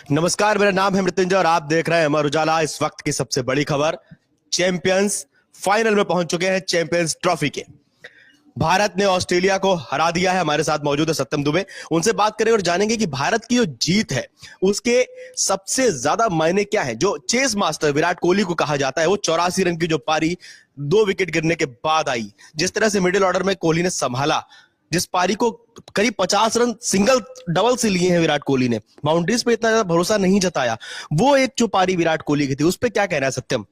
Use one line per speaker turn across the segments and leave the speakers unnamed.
नमस्कार, मेरा नाम है मृत्युंजय और आप देख रहे हैं अमर उजाला। इस वक्त की सबसे बड़ी खबर, चैंपियंस फाइनल में पहुंच चुके हैं चैंपियंस ट्रॉफी के। भारत ने ऑस्ट्रेलिया को हरा दिया है। हमारे साथ मौजूद है सत्यम दुबे, उनसे बात करें और जानेंगे कि भारत की जो जीत है उसके सबसे ज्यादा मायने क्या है। जो चेस मास्टर विराट कोहली को कहा जाता है, वो 84 रन की जो पारी 2 विकेट गिरने के बाद आई, जिस तरह से मिडिल ऑर्डर में कोहली ने संभाला, जिस पारी को करीब 50 रन सिंगल डबल से लिए हैं विराट कोहली ने, बाउंड्रीज पे इतना ज्यादा भरोसा नहीं जताया, वो एक जो पारी विराट कोहली की थी, उस पर क्या कहना है सत्यम?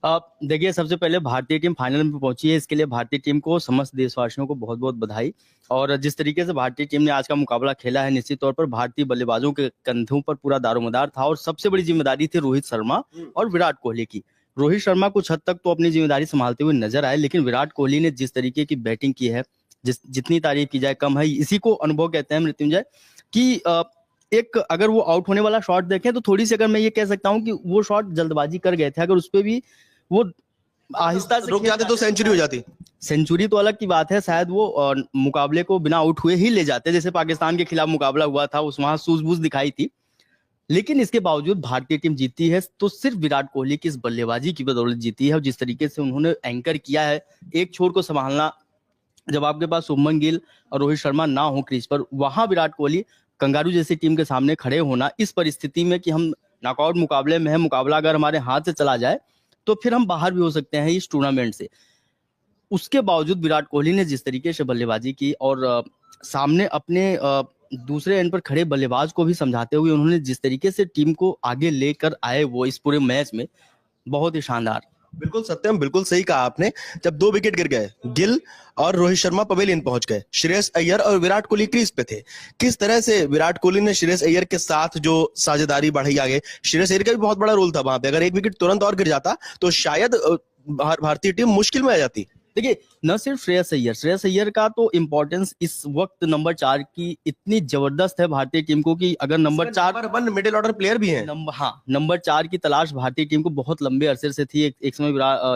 देखिए, सबसे पहले भारतीय टीम फाइनल में पहुंची है, इसके लिए भारतीय टीम को, समस्त देशवासियों को बहुत बहुत बधाई। और जिस तरीके से भारतीय टीम ने आज का मुकाबला खेला है, निश्चित तौर पर भारतीय बल्लेबाजों के कंधों पर पूरा दारोमदार था और सबसे बड़ी जिम्मेदारी थी रोहित शर्मा और विराट कोहली की। रोहित शर्मा कुछ हद तक तो अपनी जिम्मेदारी संभालते हुए नजर आए, लेकिन विराट कोहली ने जिस तरीके की बैटिंग की है, जितनी तारीफ की जाए कम है। इसी को अनुभव कहते हैं मृत्युंजय, कि एक अगर वो आउट होने वाला शॉट देखें तो थोड़ी सी, अगर मैं ये कह सकता हूं कि वो शॉट जल्दबाजी कर गए थे, अगर उस पर भी वो आहिस्ता से
रुक जाते तो सेंचुरी हो जाती।
सेंचुरी तो अलग की बात है, शायद वो मुकाबले को बिना आउट हुए ही ले जाते, जैसे पाकिस्तान के खिलाफ मुकाबला हुआ था, उस वहां सूझबूझ दिखाई थी। लेकिन इसके बावजूद भारतीय टीम जीती है तो सिर्फ विराट कोहली की इस बल्लेबाजी की बदौलत जीती है। और जिस तरीके से उन्होंने एंकर किया है, एक छोर को संभालना, जब आपके पास शुभमन गिल और रोहित शर्मा ना हो क्रीज पर, वहां विराट कोहली कंगारू जैसी टीम के सामने खड़े होना, इस परिस्थिति में कि हम नॉकआउट मुकाबले में है, मुकाबला अगर हमारे हाथ से चला जाए तो फिर हम बाहर भी हो सकते हैं इस टूर्नामेंट से, उसके बावजूद विराट कोहली ने जिस तरीके से बल्लेबाजी की और सामने अपने दूसरे एंड पर खड़े बल्लेबाज को भी समझाते हुए उन्होंने जिस तरीके से टीम को आगे लेकर आए वो इस पूरे मैच में, बहुत ही शानदार।
बिल्कुल सत्यम, बिल्कुल सही कहा आपने। जब 2 विकेट गिर गए, गिल और रोहित शर्मा पवेलियन पहुंच गए, श्रेयस अय्यर और विराट कोहली क्रीज पे थे। किस तरह से विराट कोहली ने श्रेयस अय्यर के साथ जो साझेदारी बढ़ाई आगे, श्रेयस अय्यर का भी बहुत बड़ा रोल था वहां पे। अगर एक विकेट तुरंत और गिर जाता तो शायद भारतीय टीम मुश्किल में आ जाती।
देखिए, न सिर्फ श्रेयस अय्यर का तो इम्पोर्टेंस इस वक्त नंबर 4 की इतनी जबरदस्त है भारतीय टीम को, कि अगर नंबर
1 मिडिल ऑर्डर प्लेयर भी है।
नंबर 4 की तलाश भारतीय टीम को बहुत लंबे अरसे से थी। एक समय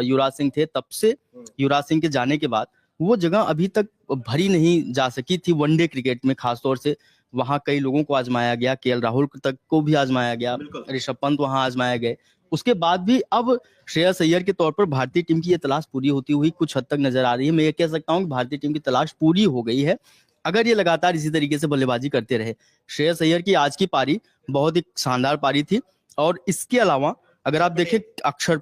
युवराज सिंह थे, तब से युवराज सिंह के जाने के बाद वो जगह अभी तक भरी नहीं जा सकी थी, वनडे क्रिकेट में खासतौर से। वहां कई लोगों को आजमाया गया, केएल राहुल तक को भी आजमाया गया, ऋषभ पंत वहां आजमाया गए। उसके बाद भी अब श्रेयस अय्यर के तौर पर भारतीय टीम की ये तलाश पूरी होती हुई कुछ हद तक नजर आ रही है। मैं ये कह सकता हूं कि भारतीय टीम की तलाश पूरी हो गई है, अगर ये लगातार इसी तरीके से बल्लेबाजी करते रहे। श्रेयस अय्यर की आज की पारी बहुत ही शानदार पारी थी। और इसके अलावा अगर आप देखें अक्षर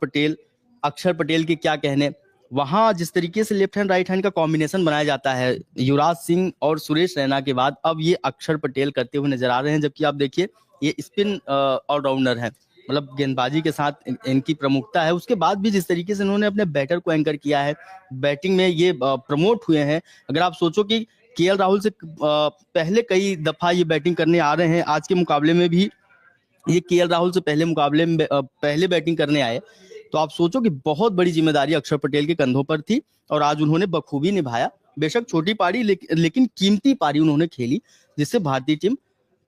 पटेल के क्या कहने, वहां जिस तरीके से लेफ्ट हैंड राइट हैंड का कॉम्बिनेशन बनाया जाता है, युवराज सिंह और सुरेश रैना के बाद अब ये अक्षर पटेल करते हुए नजर आ रहे हैं। जबकि आप देखिए, ये स्पिन ऑलराउंडर है, मतलब गेंदबाजी के साथ इनकी प्रमुखता है। उसके बाद भी जिस तरीके से इन्होंने अपने बैटर को एंकर किया है, बैटिंग में ये प्रमोट हुए हैं। अगर आप सोचो कि केएल राहुल से पहले कई दफा ये बैटिंग करने आ रहे हैं, आज के मुकाबले में भी ये केएल राहुल से पहले मुकाबले में पहले बैटिंग करने आए, तो आप सोचो कि बहुत बड़ी जिम्मेदारी अक्षर पटेल के कंधों पर थी और आज उन्होंने बखूबी निभाया। बेशक छोटी पारी, लेकिन कीमती पारी उन्होंने खेली, जिससे भारतीय टीम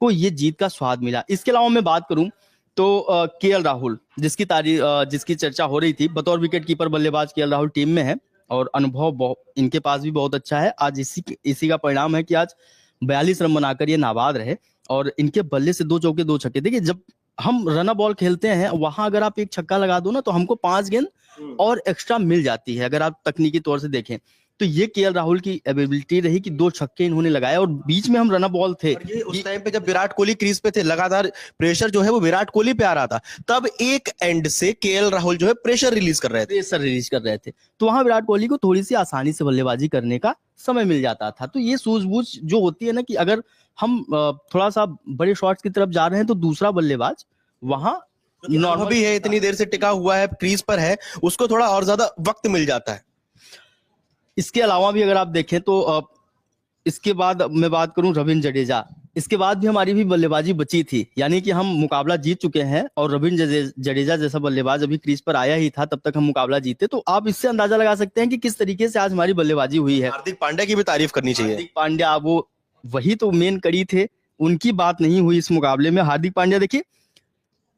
को ये जीत का स्वाद मिला। इसके अलावा मैं बात करूं तो केएल राहुल, जिसकी चर्चा हो रही थी, बतौर विकेट कीपर बल्लेबाज केएल राहुल टीम में है और अनुभव इनके पास भी बहुत अच्छा है। आज इसी का परिणाम है कि आज 42 रन बनाकर ये नाबाद रहे और इनके बल्ले से 2 चौके 2 छक्के। देखिए, जब हम रन बॉल खेलते हैं, वहां अगर आप एक छक्का लगा दो ना, तो हमको 5 गेंद और एक्स्ट्रा मिल जाती है, अगर आप तकनीकी तौर से देखें तो। ये केएल राहुल की एबिलिटी रही कि 2 छक्के इन्होंने लगाए और बीच में हम रन बॉल थे।
ये उस टाइम पे जब विराट कोहली क्रीज पे थे, लगातार प्रेशर जो है वो विराट कोहली पे आ रहा था, तब एक एंड से केएल राहुल जो है प्रेशर रिलीज कर रहे थे,
तो वहां विराट कोहली को थोड़ी सी आसानी से बल्लेबाजी करने का समय मिल जाता था। तो ये सूझबूझ जो होती है ना, कि अगर हम थोड़ा सा बड़े शॉट्स की तरफ जा रहे हैं तो दूसरा बल्लेबाज वहां
नॉर्मल भी है, इतनी देर से टिका हुआ है, क्रीज पर है, उसको थोड़ा और ज्यादा वक्त मिल जाता है।
इसके अलावा भी अगर आप देखें तो इसके बाद मैं बात करूं रविंद्र जडेजा, इसके बाद भी हमारी भी बल्लेबाजी बची थी, यानी कि हम मुकाबला जीत चुके हैं और रविंद्र जडेजा जैसा बल्लेबाज अभी क्रीज पर आया ही था, तब तक हम मुकाबला जीते। तो आप इससे अंदाजा लगा सकते हैं कि किस तरीके से आज हमारी बल्लेबाजी हुई है।
हार्दिक पांड्या की भी तारीफ करनी चाहिए।
हार्दिक पांड्या, वो वही तो मेन कड़ी थे, उनकी बात नहीं हुई इस मुकाबले में। हार्दिक पांड्या देखिए,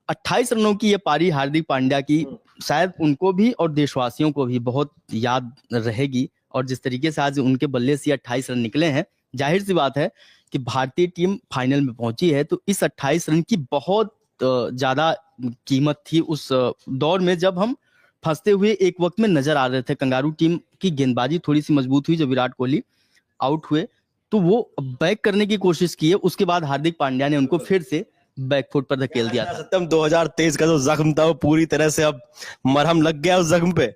28 रनों की ये पारी हार्दिक पांड्या की शायद उनको भी और देशवासियों को भी बहुत याद रहेगी। और जिस तरीके से आज उनके बल्ले से 28 रन निकले हैं, जाहिर सी बात है कि भारतीय टीम फाइनल में पहुंची है, तो इस 28 रन की बहुत ज्यादा कीमत थी उस दौर में, जब हम फंसते हुए एक वक्त में नजर आ रहे थे। कंगारू टीम की गेंदबाजी थोड़ी सी मजबूत हुई जब विराट कोहली आउट हुए, तो वो बैक करने की कोशिश की है। उसके बाद हार्दिक पांड्या ने उनको फिर से बैकफुट पर धकेल दिया था।
सत्यम, 2023 का जो जख्म था वो पूरी तरह से अब मरहम लग गया उस जख्म पे।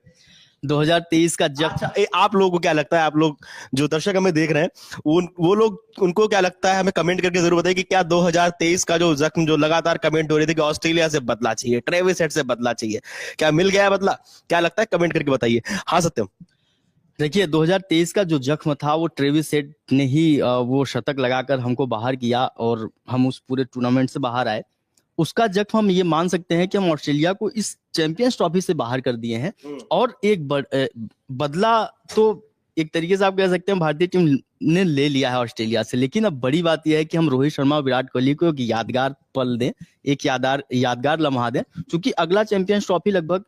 2023 का जब
अच्छा, आप लोगों को क्या लगता है, आप लोग जो दर्शक हमें देख रहे हैं वो लोग, उनको क्या लगता है, हमें कमेंट करके जरूर बताइए कि क्या 2023 का जो जख्म जो लगातार कमेंट हो रही थी कि ऑस्ट्रेलिया से बदला चाहिए, ट्रेविस हेड से बदला चाहिए, क्या मिल गया है बदला? क्या लगता है, कमेंट करके बताइए। हाँ सत्यम,
देखिए 2023 का जो जख्म था वो ट्रेविस हेड ने ही वो शतक लगाकर हमको बाहर किया और हम उस पूरे टूर्नामेंट से बाहर आए। उसका जख्म हम ये मान सकते हैं कि हम ऑस्ट्रेलिया को इस चैंपियंस ट्रॉफी से बाहर कर दिए हैं। और एक बदला तो एक तरीके से आप कह सकते हैं भारतीय टीम ने ले लिया है ऑस्ट्रेलिया से। लेकिन अब बड़ी बात यह है कि हम रोहित शर्मा और विराट कोहली को एक यादगार पल दें, एक यादगार लम्हा दें, क्योंकि अगला चैंपियंस ट्रॉफी लगभग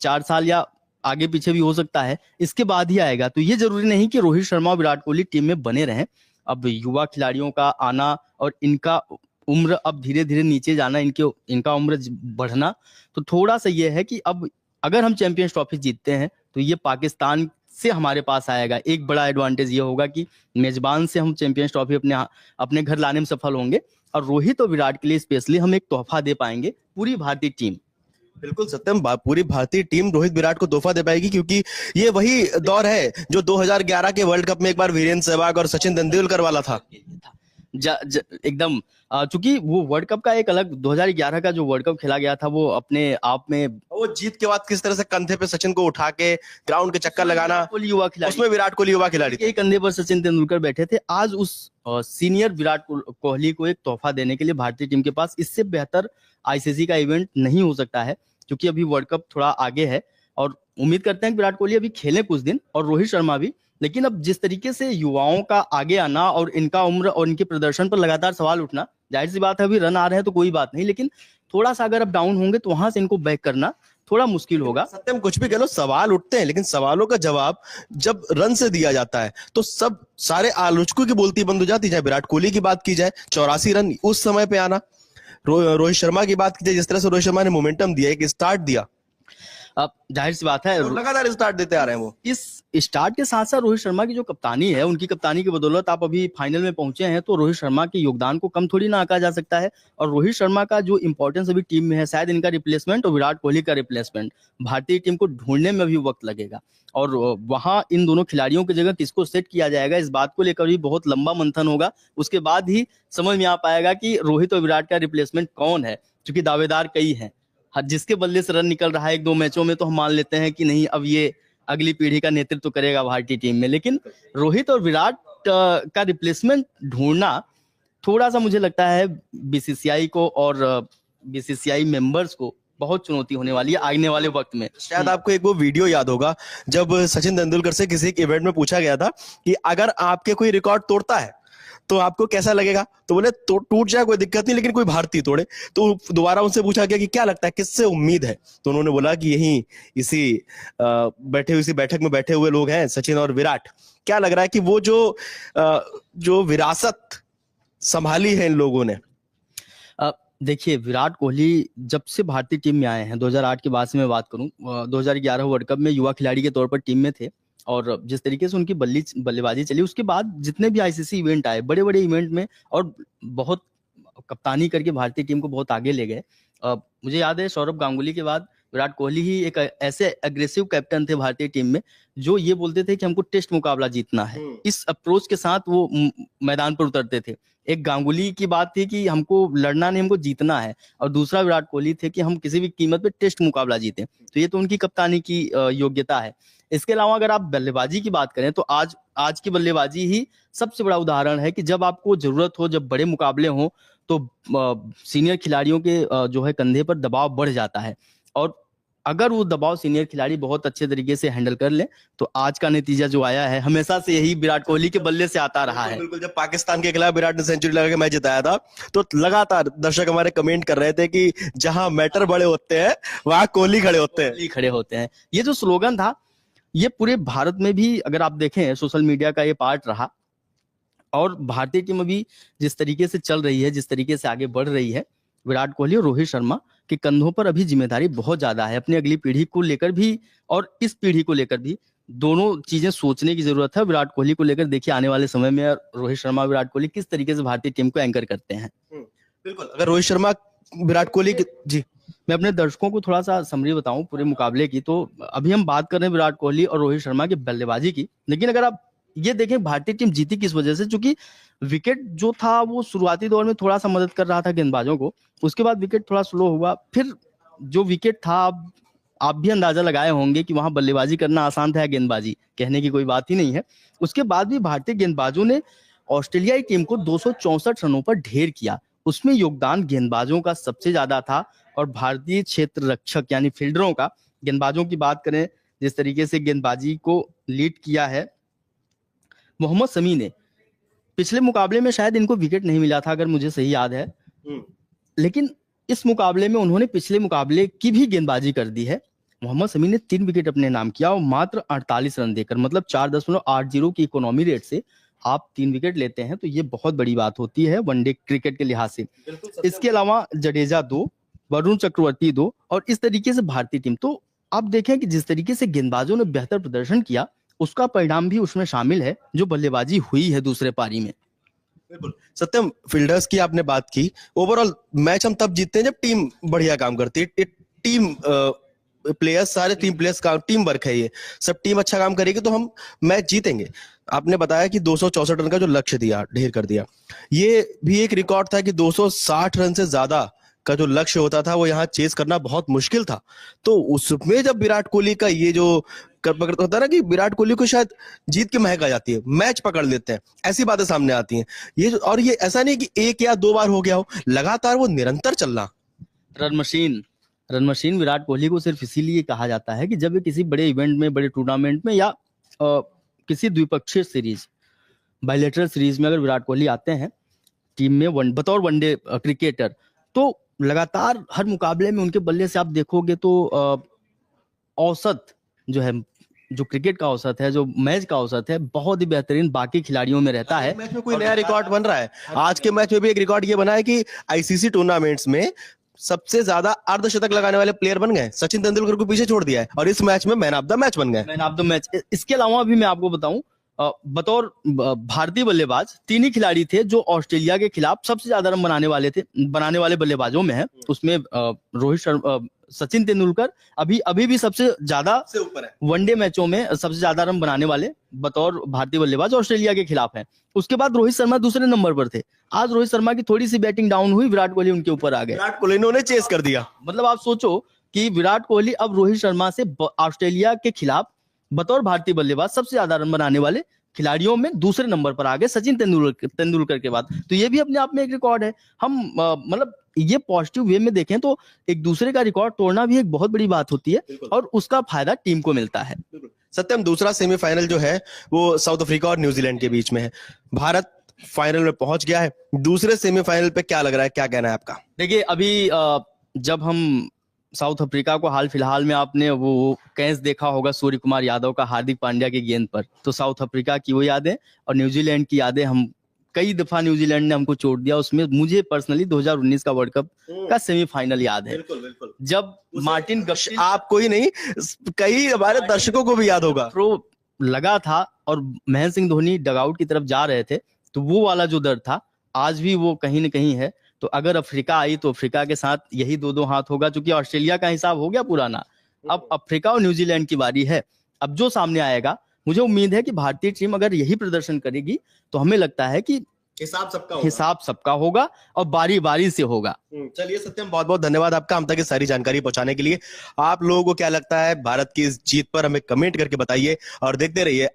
4 साल या आगे पीछे भी हो सकता है, इसके बाद ही आएगा। तो ये जरूरी नहीं कि रोहित शर्मा और विराट कोहली टीम में बने रहें। अब युवा खिलाड़ियों का आना और इनका उम्र अब धीरे धीरे नीचे जाना, इनका उम्र बढ़ना, तो थोड़ा सा ये है कि अब अगर हम चैंपियंस ट्रॉफी जीतते हैं तो ये पाकिस्तान से हमारे पास आएगा। एक बड़ा एडवांटेज ये होगा कि मेजबान से हम चैंपियंस ट्रॉफी अपने घर लाने में सफल होंगे, और रोहित और विराट के लिए स्पेशली हम एक तोहफा दे पाएंगे, पूरी भारतीय टीम।
बिल्कुल सत्यम, पूरी भारतीय टीम रोहित विराट को तोहफा दे पाएगी, क्योंकि ये वही दौर है जो 2011 के वर्ल्ड कप में एक बार वीरेंद्र सहवाग और सचिन तेंदुलकर वाला था।
एकदम, चूंकि वो वर्ल्ड कप का एक अलग 2011 का जो वर्ल्ड कप खेला गया था वो अपने आप में,
वो जीत के बाद किस तरह से कंधे पे सचिन को उठा के ग्राउंड के चक्कर लगाना,
युवा खिलाड़ी,
उसमें विराट कोहली युवा खिलाड़ी थे,
कंधे पर सचिन तेंदुलकर बैठे थे। आज उस सीनियर विराट कोहली को एक तोहफा देने के लिए भारतीय टीम के पास इससे बेहतर आईसीसी का इवेंट नहीं हो सकता है, क्योंकि अभी वर्ल्ड कप थोड़ा आगे है और उम्मीद करते हैं कि विराट कोहली अभी खेलें कुछ दिन और रोहित शर्मा भी। लेकिन अब जिस तरीके से युवाओं का आगे आना और इनका उम्र और इनके प्रदर्शन पर लगातार सवाल उठना, जाहिर सी बात है अभी रन आ रहे हैं तो कोई बात नहीं, लेकिन थोड़ा सा अगर अब डाउन होंगे तो वहां से इनको बैक करना थोड़ा मुश्किल होगा।
सत्यम, कुछ भी कह लो, सवाल उठते हैं, लेकिन सवालों का जवाब जब रन से दिया जाता है तो सब सारे आलोचकों की बोलती बंद हो जाती है। चाहे विराट कोहली की बात की जाए, 84 रन उस समय पे आना, रोहित शर्मा की बात की जाए, जिस तरह से रोहित शर्मा ने मोमेंटम दिया, एक स्टार्ट दिया,
अब जाहिर सी बात है
लगातार स्टार्ट देते आ रहे हैं वो।
इस स्टार्ट के साथ साथ रोहित शर्मा की जो कप्तानी है, उनकी कप्तानी की बदौलत आप अभी फाइनल में पहुंचे हैं, तो रोहित शर्मा के योगदान को कम थोड़ी ना आंका जा सकता है। और रोहित शर्मा का जो इंपॉर्टेंस अभी टीम में है, शायद इनका रिप्लेसमेंट और विराट कोहली का रिप्लेसमेंट भारतीय टीम को ढूंढने में भी वक्त लगेगा। और वहां इन दोनों खिलाड़ियों की जगह किसको सेट किया जाएगा, इस बात को लेकर भी बहुत लंबा मंथन होगा। उसके बाद ही समझ में आ पाएगा कि रोहित और विराट का रिप्लेसमेंट कौन है, क्योंकि दावेदार कई हैं। जिसके बदले से रन निकल रहा है 1-2 मैचों में, तो हम मान लेते हैं कि नहीं, अब ये अगली पीढ़ी का नेतृत्व करेगा भारतीय टीम में। लेकिन रोहित और विराट का रिप्लेसमेंट ढूंढना थोड़ा सा मुझे लगता है बीसीसीआई को और बीसीसीआई मेंबर्स को बहुत चुनौती होने वाली है आने वाले वक्त में।
शायद आपको एक वो वीडियो याद होगा जब सचिन तेंदुलकर से किसी एक इवेंट में पूछा गया था कि अगर आपके कोई रिकॉर्ड तोड़ता है तो आपको कैसा लगेगा, तो बोले टूट जाए कोई दिक्कत नहीं, लेकिन कोई भारतीय तोड़े। तो दोबारा उनसे पूछा गया कि क्या लगता है किससे उम्मीद है, तो उन्होंने बोला कि यही इसी बैठक में बैठे हुए लोग हैं, सचिन और विराट। क्या लग रहा है कि वो जो विरासत संभाली है इन लोगों ने?
देखिए विराट कोहली जब से भारतीय टीम में आए हैं, 2008 के बाद से मैं बात करूं, 2011 वर्ल्ड कप में युवा खिलाड़ी के तौर पर टीम में थे, और जिस तरीके से उनकी बल्लेबाजी चली, उसके बाद जितने भी आईसीसी इवेंट आए, बड़े बड़े इवेंट में, और बहुत कप्तानी करके भारतीय टीम को बहुत आगे ले गए। मुझे याद है सौरव गांगुली के बाद विराट कोहली ही एक ऐसे एग्रेसिव कैप्टन थे भारतीय टीम में, जो ये बोलते थे कि हमको टेस्ट मुकाबला जीतना है। इस अप्रोच के साथ वो मैदान पर उतरते थे। एक गांगुली की बात थी कि हमको लड़ना नहीं, हमको जीतना है, और दूसरा विराट कोहली थे कि हम किसी भी कीमत पे टेस्ट मुकाबला जीते। तो ये तो उनकी कप्तानी की योग्यता है। इसके अलावा अगर आप बल्लेबाजी की बात करें तो आज की बल्लेबाजी ही सबसे बड़ा उदाहरण है कि जब आपको जरूरत हो, जब बड़े मुकाबले हो, तो सीनियर खिलाड़ियों के जो है कंधे पर दबाव बढ़ जाता है, और अगर वो दबाव सीनियर खिलाड़ी बहुत अच्छे तरीके से हैंडल कर ले तो आज का नतीजा जो आया है, हमेशा से यही विराट कोहली के बल्ले से आता रहा है।
बिल्कुल, जब पाकिस्तान के खिलाफ विराट ने सेंचुरी लगा के मैच जिताया था, तो लगातार दर्शक हमारे कमेंट कर रहे थे कि जहां मैटर बड़े होते हैं वहां कोहली खड़े होते हैं।
ये जो स्लोगन था, ये पूरे भारत में भी अगर आप देखें सोशल मीडिया का ये पार्ट रहा, और भारतीय टीम अभी जिस तरीके से चल रही है, जिस तरीके से आगे बढ़ रही है, विराट कोहली और रोहित शर्मा के कंधों पर अभी जिम्मेदारी बहुत ज्यादा है, अपनी अगली पीढ़ी को लेकर भी और इस पीढ़ी को लेकर भी दोनों चीजें सोचने की जरूरत है। विराट कोहली को लेकर देखिए आने वाले समय में रोहित शर्मा विराट कोहली किस तरीके से भारतीय टीम को एंकर करते हैं।
बिल्कुल, अगर रोहित शर्मा विराट कोहली जी,
मैं अपने दर्शकों को थोड़ा सा समरी बताऊं पूरे मुकाबले की, तो अभी हम बात कर रहे हैं विराट कोहली और रोहित शर्मा की बल्लेबाजी की, लेकिन अगर आप ये देखें भारतीय टीम जीती किस वजह से, क्योंकि विकेट जो था वो शुरुआती दौर में थोड़ा सा मदद कर रहा था गेंदबाजों को, उसके बाद विकेट थोड़ा स्लो हुआ, फिर जो विकेट था आप भी अंदाजा लगाए होंगे कि वहां बल्लेबाजी करना आसान था, गेंदबाजी कहने की कोई बात ही नहीं है। उसके बाद भी भारतीय गेंदबाजों ने ऑस्ट्रेलियाई टीम को 264 रनों पर ढेर किया, उसमें योगदान गेंदबाजों का सबसे ज्यादा था और भारतीय क्षेत्र रक्षक यानी फील्डरों का। गेंदबाजों की बात करें, जिस तरीके से गेंदबाजी को लीड किया है मोहम्मद शमी ने, पिछले मुकाबले में शायद इनको विकेट नहीं मिला था अगर मुझे सही याद है, लेकिन इस मुकाबले में उन्होंने पिछले मुकाबले की भी गेंदबाजी कर दी है। मोहम्मद शमी ने 3 विकेट अपने नाम किया और मात्र 48 रन देकर, मतलब 4.80 की इकोनॉमी रेट से आप 3 विकेट लेते हैं तो ये बहुत बड़ी बात होती है वनडे क्रिकेट के लिहाज से। इसके अलावा जडेजा 2, वरुण चक्रवर्ती 2 और इस तरीके से भारतीय टीम, तो आप देखें कि जिस तरीके से गेंदबाजों ने बेहतर प्रदर्शन किया उसका परिणाम भी उसमें शामिल है जो बल्लेबाजी हुई है दूसरे पारी में।
बिल्कुल सत्यम, फील्डर्स की आपने बात की, ओवरऑल मैच हम तब जीतते हैं जब टीम बढ़िया काम करती है। टीम प्लेयर्स, सारे टीम प्लेयर्स का टीम वर्क है, ये सब टीम अच्छा काम करेगी तो हम मैच जीतेंगे। आपने बताया कि 264 रन का जो लक्ष्य दिया, ढेर कर दिया, ये भी एक रिकॉर्ड था कि 260 रन से ज्यादा का जो लक्ष्य होता था वो यहाँ चेस करना बहुत मुश्किल था। तो उसमें जब विराट कोहली का ये जो होता है ना कि विराट कोहली को शायद जीत के महक आ जाती है, मैच पकड़ लेते हैं, ऐसी बातें सामने आती हैं। ये और ये ऐसा नहीं कि 1 या 2 बार हो गया हो, लगातार वो निरंतर चलना।
रन मशीन विराट कोहली को सिर्फ इसीलिए कहा जाता है कि जब ये किसी बड़े इवेंट में, बड़े टूर्नामेंट में या किसी द्विपक्षीय सीरीज, बायलैटरल सीरीज में अगर विराट कोहली आते हैं टीम में बतौर वनडे क्रिकेटर, तो लगातार हर मुकाबले में उनके बल्ले से आप देखोगे तो औसत जो है, जो क्रिकेट का औसत है, जो मैच का औसत है, बहुत ही बेहतरीन बाकी खिलाड़ियों में रहता है।
मैच में कोई नया रिकॉर्ड बन रहा है। आज के मैच में भी एक रिकॉर्ड ये बना है कि आईसीसी टूर्नामेंट्स में सबसे ज्यादा अर्धशतक लगाने वाले प्लेयर बन गए, सचिन तेंदुलकर को पीछे छोड़ दिया है और इस मैच में मैन ऑफ द मैच बन गए।
Man of the match. इसके अलावा भी मैं आपको बताऊं, बतौर भारतीय बल्लेबाज 3 ही खिलाड़ी थे जो ऑस्ट्रेलिया के खिलाफ सबसे ज्यादा रन बनाने वाले बल्लेबाजों में है। उसमें रोहित शर्मा, सचिन तेंदुलकर अभी भी सबसे ज्यादा
ऊपर है,
वनडे मैचों में सबसे ज्यादा रन बनाने वाले बतौर भारतीय बल्लेबाज ऑस्ट्रेलिया के खिलाफ हैं। उसके बाद रोहित शर्मा दूसरे नंबर पर थे। आज रोहित शर्मा की थोड़ी सी बैटिंग डाउन हुई, विराट कोहली उनके ऊपर आ गए,
विराट कोहली ने चेस कर दिया।
मतलब आप सोचो कि विराट कोहली अब रोहित शर्मा से ऑस्ट्रेलिया के खिलाफ बतौर भारतीय बल्लेबाज सबसे ज्यादा रन बनाने वाले खिलाड़ियों में दूसरे नंबर पर आ गए, सचिन तेंदुलकर के बाद। तो ये भी अपने आप में एक रिकॉर्ड है। हम मतलब ये पॉजिटिव वे में देखें तो एक दूसरे का रिकॉर्ड तोड़ना भी एक बहुत बड़ी बात होती है और उसका फायदा टीम को मिलता है।
सत्यम, दूसरा सेमीफाइनल जो है वो साउथ अफ्रीका और न्यूजीलैंड के बीच में है। भारत फाइनल में पहुंच गया है। दूसरे सेमीफाइनल पे क्या लग रहा है, क्या कहना है आपका?
देखिए, अभी जब हम साउथ अफ्रीका को, हाल फिलहाल में आपने वो कैच देखा होगा सूर्य कुमार यादव का हार्दिक पांड्या की गेंद पर, तो साउथ अफ्रीका की वो यादें और न्यूजीलैंड की यादें, हम कई दफा न्यूजीलैंड ने हमको चोट दिया। उसमें मुझे पर्सनली 2019 का वर्ल्ड कप का सेमीफाइनल याद है।
बिल्कुल।
जब मार्टिन गप्टिल,
आपको ही नहीं कई हमारे दर्शकों को भी याद होगा,
थ्रो लगा था और महेंद्र सिंह धोनी डगआउट की तरफ जा रहे थे, तो वो वाला जो दर्द था आज भी वो कहीं ना कहीं है। तो अगर अफ्रीका आई तो अफ्रीका के साथ यही 2-2 हाथ होगा, क्योंकि ऑस्ट्रेलिया का हिसाब हो गया पुराना। अब अफ्रीका और न्यूजीलैंड की बारी है। अब जो सामने आएगा, मुझे उम्मीद है कि भारतीय टीम अगर यही प्रदर्शन करेगी तो हमें लगता है कि हिसाब सबका होगा और बारी बारी से होगा।
चलिए सत्यम, बहुत बहुत धन्यवाद आपका हम तक ये सारी जानकारी पहुंचाने के लिए। आप लोगों को क्या लगता है भारत की इस जीत पर, हमें कमेंट करके बताइए और देखते रहिए।